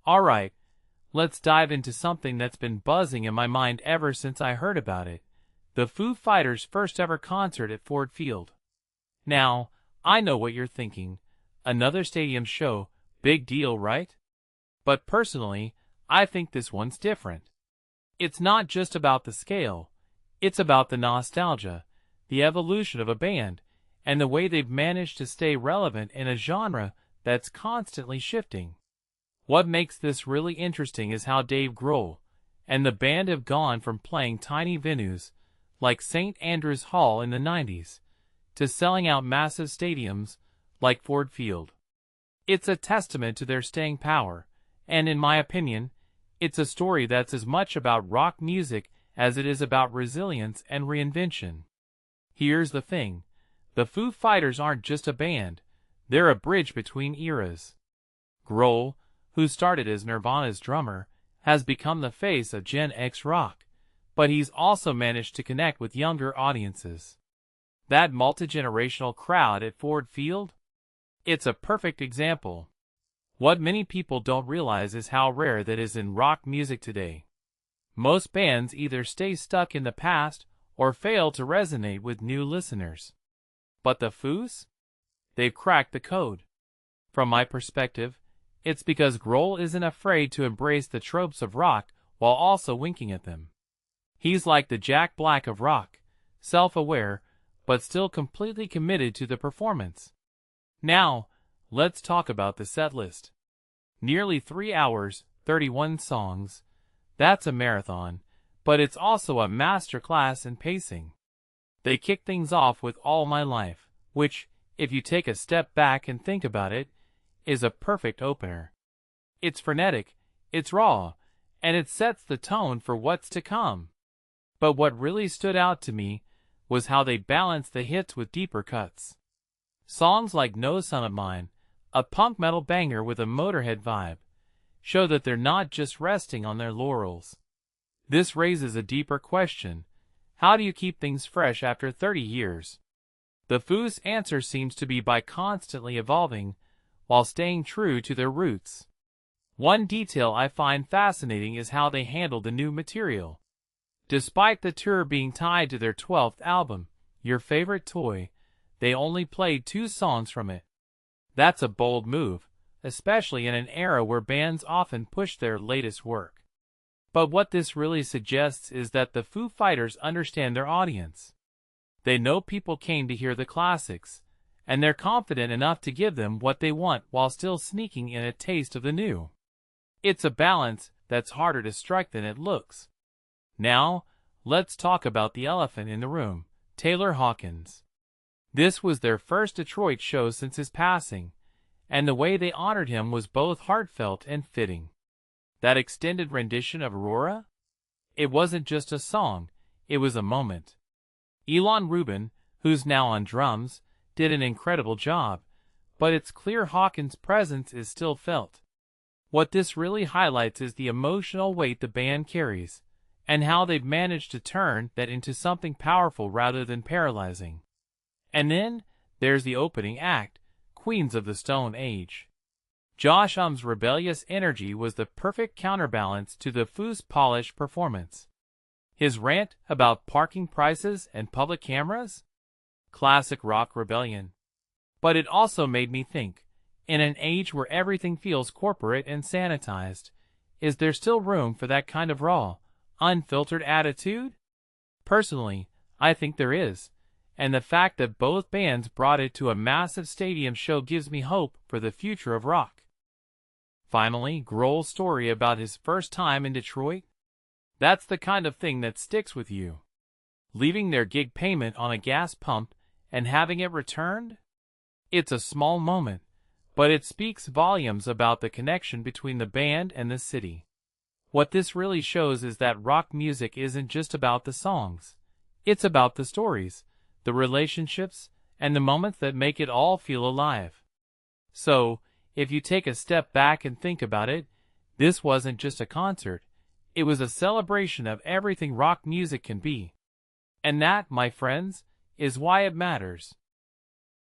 Alright, let's dive into something that's been buzzing in my mind ever since I heard about it. The Foo Fighters' first ever concert at Ford Field. Now, I know what you're thinking. Another stadium show, big deal, right? But personally, I think this one's different. It's not just about the scale. It's about the nostalgia, the evolution of a band, and the way they've managed to stay relevant in a genre that's constantly shifting. What makes this really interesting is how Dave Grohl and the band have gone from playing tiny venues like St. Andrews Hall in the 90s to selling out massive stadiums like Ford Field. It's a testament to their staying power, and in my opinion, it's a story that's as much about rock music as it is about resilience and reinvention. Here's the thing. The Foo Fighters aren't just a band, they're a bridge between eras. Grohl, who started as Nirvana's drummer, has become the face of Gen X rock, but he's also managed to connect with younger audiences. That multigenerational crowd at Ford Field? It's a perfect example. What many people don't realize is how rare that is in rock music today. Most bands either stay stuck in the past or fail to resonate with new listeners. But the Foos? They've cracked the code. From my perspective, it's because Grohl isn't afraid to embrace the tropes of rock while also winking at them. He's like the Jack Black of rock, self-aware, but still completely committed to the performance. Now, let's talk about the set list. Nearly 3 hours, 31 songs. That's a marathon, but it's also a masterclass in pacing. They kick things off with All My Life, which, if you take a step back and think about it, is a perfect opener. It's frenetic, it's raw, and it sets the tone for what's to come. But what really stood out to me was how they balanced the hits with deeper cuts. Songs like No Son of Mine, a punk metal banger with a Motorhead vibe, show that they're not just resting on their laurels. This raises a deeper question. How do you keep things fresh after 30 years? The Foo's answer seems to be by constantly evolving while staying true to their roots. One detail I find fascinating is how they handled the new material. Despite the tour being tied to their 12th album, Your Favorite Toy, they only played 2 songs from it. That's a bold move, especially in an era where bands often push their latest work. But what this really suggests is that the Foo Fighters understand their audience. They know people came to hear the classics, and they're confident enough to give them what they want while still sneaking in a taste of the new. It's a balance that's harder to strike than it looks. Now, let's talk about the elephant in the room, Taylor Hawkins. This was their first Detroit show since his passing, and the way they honored him was both heartfelt and fitting. That extended rendition of Aurora? It wasn't just a song, it was a moment. Elon Rubin, who's now on drums, did an incredible job, but it's clear Hawkins' presence is still felt. What this really highlights is the emotional weight the band carries, and how they've managed to turn that into something powerful rather than paralyzing. And then, there's the opening act, Queens of the Stone Age. Josh Hum's rebellious energy was the perfect counterbalance to the Foo's polished performance. His rant about parking prices and public cameras? Classic rock rebellion. But it also made me think, in an age where everything feels corporate and sanitized, is there still room for that kind of raw, unfiltered attitude? Personally, I think there is, and the fact that both bands brought it to a massive stadium show gives me hope for the future of rock. Finally, Grohl's story about his first time in Detroit? That's the kind of thing that sticks with you. Leaving their gig payment on a gas pump and having it returned? It's a small moment, but it speaks volumes about the connection between the band and the city. What this really shows is that rock music isn't just about the songs. It's about the stories, the relationships, and the moments that make it all feel alive. So, if you take a step back and think about it, this wasn't just a concert. It was a celebration of everything rock music can be. And that, my friends, is why it matters.